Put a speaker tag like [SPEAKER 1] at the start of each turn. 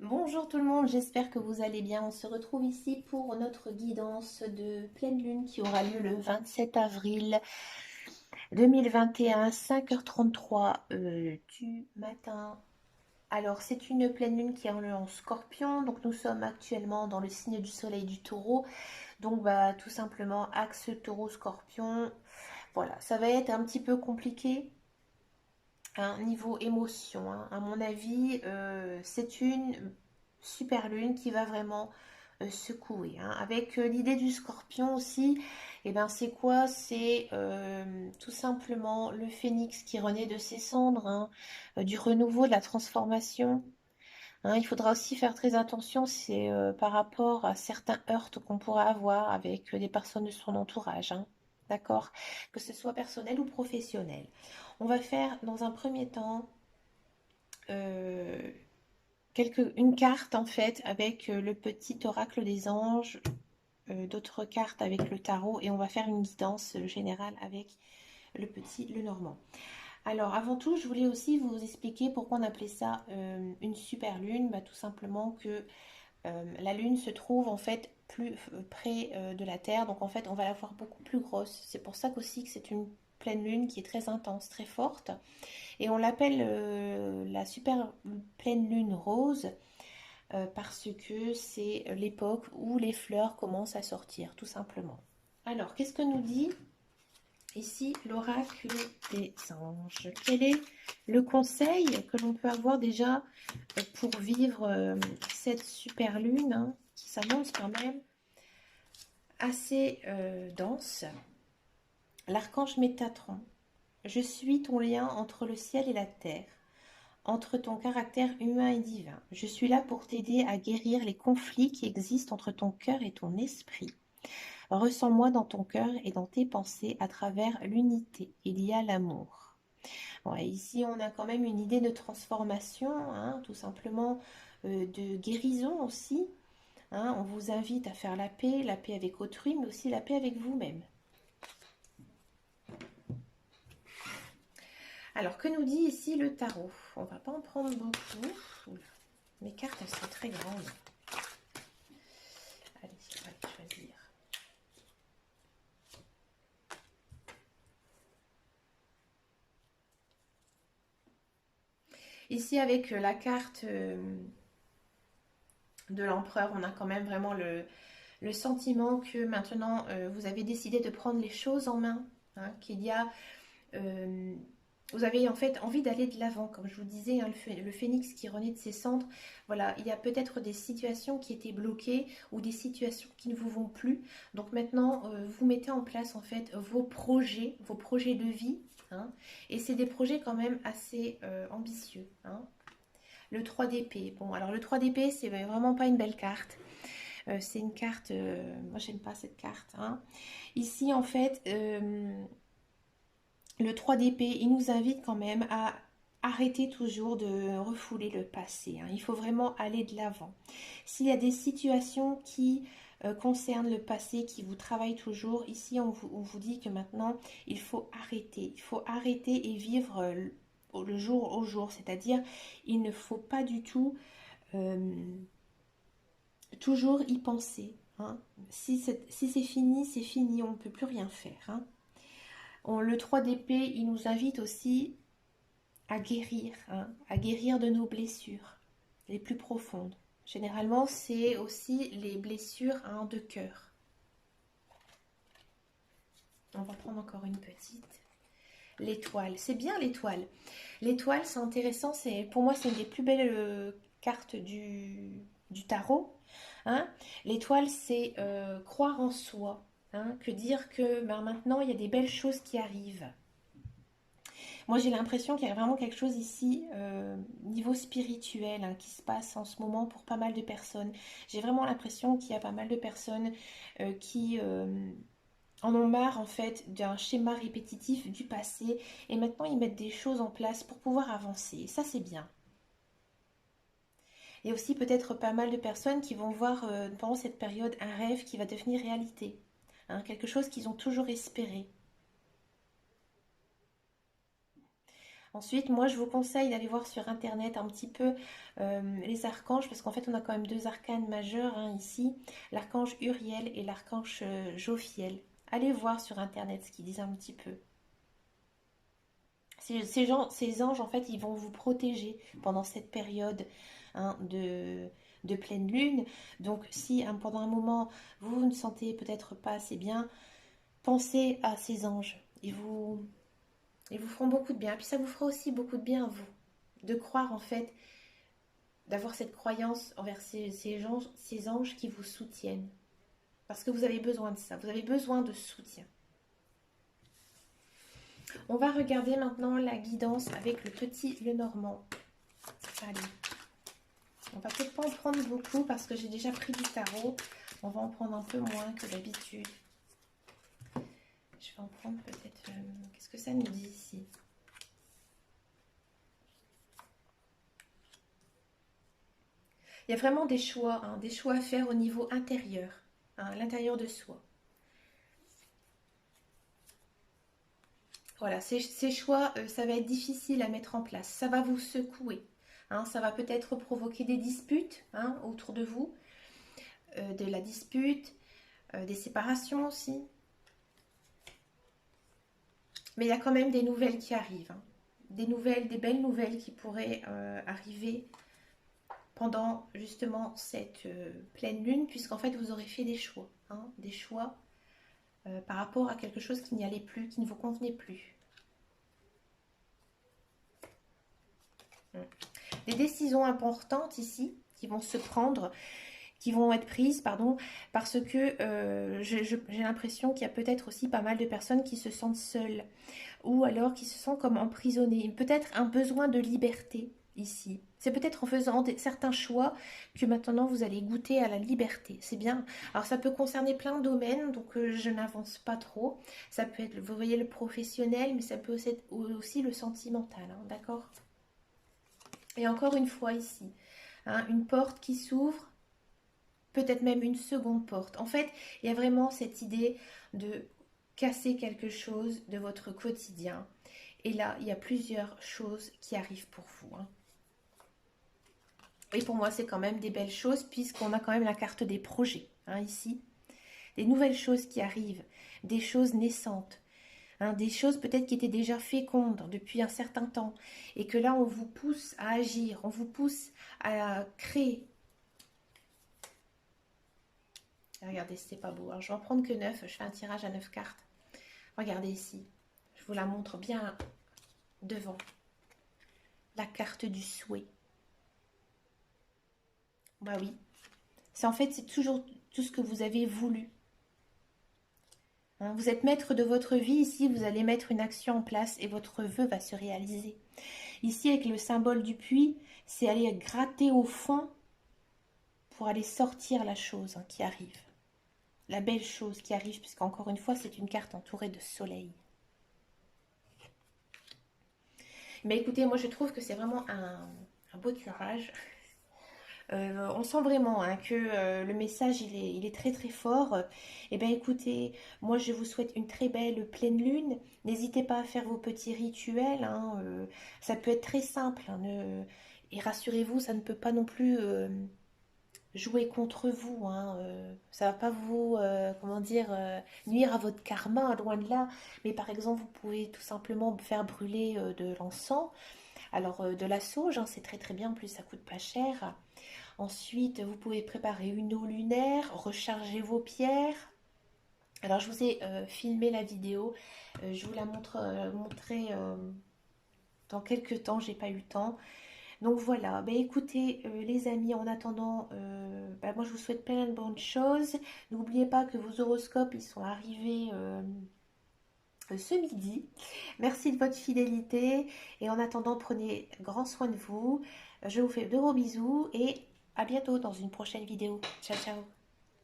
[SPEAKER 1] Bonjour tout le monde, j'espère que vous allez bien. On se retrouve ici pour notre guidance de pleine lune qui aura lieu le 27 avril 2021, 5h33 du matin. Alors c'est une pleine lune qui est en scorpion, donc nous sommes actuellement dans le signe du soleil du taureau. Donc tout simplement axe taureau-scorpion. Voilà, ça va être un petit peu compliqué. Niveau émotion, hein. À mon avis, c'est une super lune qui va vraiment secouer, hein. Avec l'idée du scorpion aussi, et ben c'est quoi? C'est tout simplement le phénix qui renaît de ses cendres, hein, du renouveau, de la transformation, hein. Il faudra aussi faire très attention, c'est par rapport à certains heurts qu'on pourra avoir avec des personnes de son entourage, hein. D'accord? Que ce soit personnel ou professionnel. On va faire dans un premier temps euh, une carte en fait avec le petit oracle des anges, d'autres cartes avec le tarot et on va faire une guidance générale avec le petit le normand. Alors avant tout, je voulais aussi vous expliquer pourquoi on appelait ça une super lune. Tout simplement que la lune se trouve en fait plus près de la Terre, donc en fait on va la voir beaucoup plus grosse. C'est pour ça qu'aussi que c'est une pleine lune qui est très intense, très forte. Et on l'appelle la super pleine lune rose parce que c'est l'époque où les fleurs commencent à sortir, tout simplement. Alors, qu'est-ce que nous dit ici l'oracle des anges? Quel est le conseil que l'on peut avoir déjà pour vivre cette super lune, hein, qui s'annonce quand même assez dense? L'archange Métatron: je suis ton lien entre le ciel et la terre, entre ton caractère humain et divin. Je suis là pour t'aider à guérir les conflits qui existent entre ton cœur et ton esprit. Ressens-moi dans ton cœur et dans tes pensées à travers l'unité. Il y a l'amour. Bon, et ici, on a quand même une idée de transformation, hein, tout simplement de guérison aussi, hein. On vous invite à faire la paix avec autrui, mais aussi la paix avec vous-même. Alors, que nous dit ici le tarot? On va pas en prendre beaucoup. Oula, mes cartes, elles sont très grandes. Allez, on va choisir. Ici, avec la carte de l'empereur, on a quand même vraiment le sentiment que maintenant, vous avez décidé de prendre les choses en main, hein, qu'il y a... euh, vous avez en fait envie d'aller de l'avant, comme je vous disais, hein, le phénix qui renaît de ses cendres. Voilà, il y a peut-être des situations qui étaient bloquées ou des situations qui ne vous vont plus. Donc maintenant, vous mettez en place en fait vos projets de vie, hein, et c'est des projets quand même assez ambitieux, hein. Le 3 d'épée. Bon, alors le 3 d'épée, c'est vraiment pas une belle carte. C'est une carte. Moi, j'aime pas cette carte, hein. Ici, en fait, le 3 d'épée, il nous invite quand même à arrêter toujours de refouler le passé, hein. Il faut vraiment aller de l'avant. S'il y a des situations qui concernent le passé, qui vous travaillent toujours, ici on vous dit que maintenant il faut arrêter. Il faut arrêter et vivre le jour au jour. C'est-à-dire, il ne faut pas du tout toujours y penser, hein. Si c'est fini, c'est fini, on ne peut plus rien faire, hein. Le 3 d'épée, il nous invite aussi à guérir, hein, à guérir de nos blessures les plus profondes. Généralement, c'est aussi les blessures, hein, de cœur. On va prendre encore une petite. L'étoile, c'est bien l'étoile. L'étoile, c'est intéressant. Pour moi, c'est une des plus belles cartes du tarot, hein. L'étoile, c'est croire en soi, hein, que dire que maintenant, il y a des belles choses qui arrivent. Moi, j'ai l'impression qu'il y a vraiment quelque chose ici, niveau spirituel, hein, qui se passe en ce moment pour pas mal de personnes. J'ai vraiment l'impression qu'il y a pas mal de personnes qui en ont marre en fait d'un schéma répétitif du passé et maintenant ils mettent des choses en place pour pouvoir avancer. Et ça, c'est bien. Il y a aussi peut-être pas mal de personnes qui vont voir pendant cette période un rêve qui va devenir réalité, hein, quelque chose qu'ils ont toujours espéré. Ensuite, moi, je vous conseille d'aller voir sur Internet un petit peu les archanges, parce qu'en fait, on a quand même deux arcanes majeurs hein, ici, l'archange Uriel et l'archange Jophiel. Allez voir sur Internet ce qu'ils disent un petit peu. Ces anges, en fait, ils vont vous protéger pendant cette période hein, de pleine lune. Donc, si hein, pendant un moment, vous ne sentez peut-être pas assez bien, pensez à ces anges. Ils vous feront beaucoup de bien. Puis ça vous fera aussi beaucoup de bien à vous. De croire, en fait, d'avoir cette croyance envers ces anges qui vous soutiennent. Parce que vous avez besoin de ça. Vous avez besoin de soutien. On va regarder maintenant la guidance avec le petit Lenormand. Allez. On va peut-être pas en prendre beaucoup parce que j'ai déjà pris du tarot. On va en prendre un peu moins que d'habitude. Je vais en prendre peut-être... qu'est-ce que ça nous dit ici? Il y a vraiment des choix à faire au niveau intérieur, hein, à l'intérieur de soi. Voilà, ces choix, ça va être difficile à mettre en place. Ça va vous secouer. Hein, ça va peut-être provoquer des disputes hein, autour de vous, de la dispute, des séparations aussi. Mais il y a quand même des nouvelles qui arrivent. Hein. Des belles nouvelles qui pourraient arriver pendant justement cette pleine lune, puisqu'en fait vous aurez fait des choix. Hein, des choix par rapport à quelque chose qui n'y allait plus, qui ne vous convenait plus. Des décisions importantes ici qui vont se prendre, qui vont être prises, pardon, parce que j'ai l'impression qu'il y a peut-être aussi pas mal de personnes qui se sentent seules ou alors qui se sentent comme emprisonnées. Peut-être un besoin de liberté ici. C'est peut-être en faisant certains choix que maintenant vous allez goûter à la liberté. C'est bien. Alors ça peut concerner plein de domaines, donc je n'avance pas trop. Ça peut être, vous voyez, le professionnel, mais ça peut aussi le sentimental, hein, d'accord? Et encore une fois ici, hein, une porte qui s'ouvre, peut-être même une seconde porte. En fait, il y a vraiment cette idée de casser quelque chose de votre quotidien. Et là, il y a plusieurs choses qui arrivent pour vous. Hein. Et pour moi, c'est quand même des belles choses puisqu'on a quand même la carte des projets hein, ici. Des nouvelles choses qui arrivent, des choses naissantes. Hein, des choses peut-être qui étaient déjà fécondes depuis un certain temps et que là on vous pousse à agir, on vous pousse à créer. Regardez, c'est pas beau, hein. Je vais en prendre que 9, je fais un tirage à 9 cartes. Regardez ici, je vous la montre bien devant. La carte du souhait. Bah oui, en fait c'est toujours tout ce que vous avez voulu. Vous êtes maître de votre vie, ici vous allez mettre une action en place et votre vœu va se réaliser. Ici avec le symbole du puits, c'est aller gratter au fond pour aller sortir la chose hein, qui arrive. La belle chose qui arrive, puisqu'encore une fois c'est une carte entourée de soleil. Mais écoutez, moi je trouve que c'est vraiment un beau tirage. On sent vraiment hein, que le message il est très très fort. Eh bien écoutez, moi je vous souhaite une très belle pleine lune. N'hésitez pas à faire vos petits rituels. Hein, ça peut être très simple. Hein, et rassurez-vous, ça ne peut pas non plus jouer contre vous. Hein, ça ne va pas vous, comment dire, nuire à votre karma, loin de là. Mais par exemple, vous pouvez tout simplement faire brûler de l'encens. Alors de la sauge, hein, c'est très très bien. En plus, ça coûte pas cher. Ensuite, vous pouvez préparer une eau lunaire, recharger vos pierres. Alors, je vous ai filmé la vidéo. Je vous la montrerai dans quelques temps. J'ai pas eu le temps. Donc voilà. Ben, écoutez, les amis, en attendant, moi, je vous souhaite plein de bonnes choses. N'oubliez pas que vos horoscopes, ils sont arrivés ce midi. Merci de votre fidélité. Et en attendant, prenez grand soin de vous. Je vous fais de gros bisous et à bientôt dans une prochaine vidéo. Ciao, ciao.